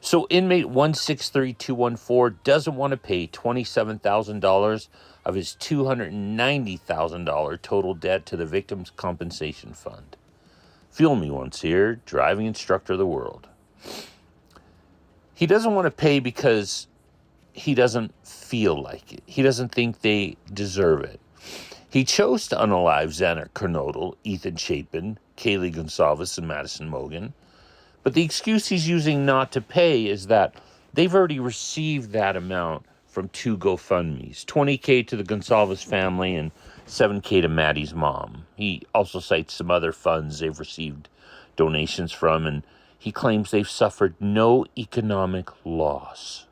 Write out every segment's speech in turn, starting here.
So inmate 163214 doesn't want to pay $27,000 of his $290,000 total debt to the Victims' Compensation Fund. Fuel me once here, driving instructor of the world. He doesn't want to pay because he doesn't feel like it. He doesn't think they deserve it. He chose to unalive Xander Kernodle, Ethan Chapin, Kaylee Gonsalves, and Madison Mogen. But the excuse he's using not to pay is that they've already received that amount from two GoFundMes, $20K to the Gonsalves family and $7K to Maddie's mom. He also cites some other funds they've received donations from, and he claims they've suffered no economic loss.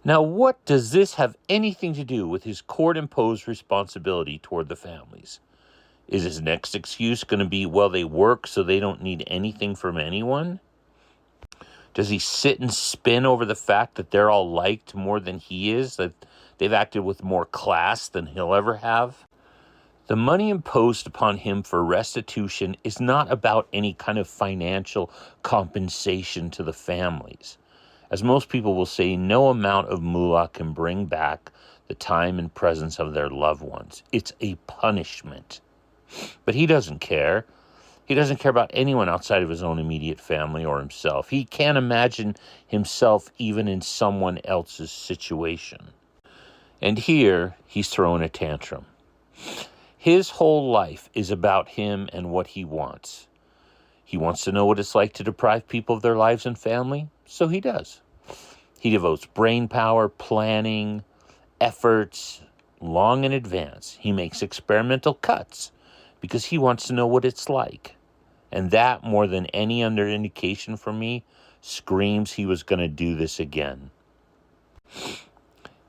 Now, what does this have anything to do with his court-imposed responsibility toward the families? Is his next excuse going to be, well, they work so they don't need anything from anyone? Does he sit and spin over the fact that they're all liked more than he is, that they've acted with more class than he'll ever have? The money imposed upon him for restitution is not about any kind of financial compensation to the families. As most people will say, no amount of moolah can bring back the time and presence of their loved ones. It's a punishment. But he doesn't care. He doesn't care about anyone outside of his own immediate family or himself. He can't imagine himself even in someone else's situation. And here, he's throwing a tantrum. His whole life is about him and what he wants. He wants to know what it's like to deprive people of their lives and family, so he does. He devotes brain power, planning, efforts, long in advance. He makes experimental cuts because he wants to know what it's like. And that, more than any other indication from me, screams he was going to do this again.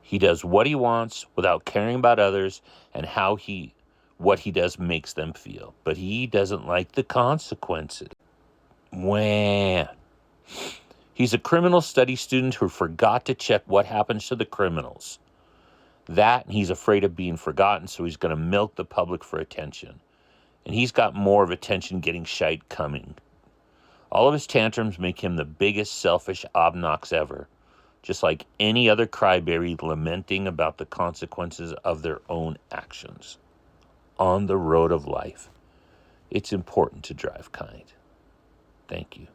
He does what he wants without caring about others and what he does makes them feel. But he doesn't like the consequences. Wah. He's a criminal studies student who forgot to check what happens to the criminals. That, and he's afraid of being forgotten, so he's going to milk the public for attention. And he's got more of attention getting shite coming. All of his tantrums make him the biggest selfish obnox ever, just like any other crybaby lamenting about the consequences of their own actions. On the road of life, it's important to drive kind. Thank you.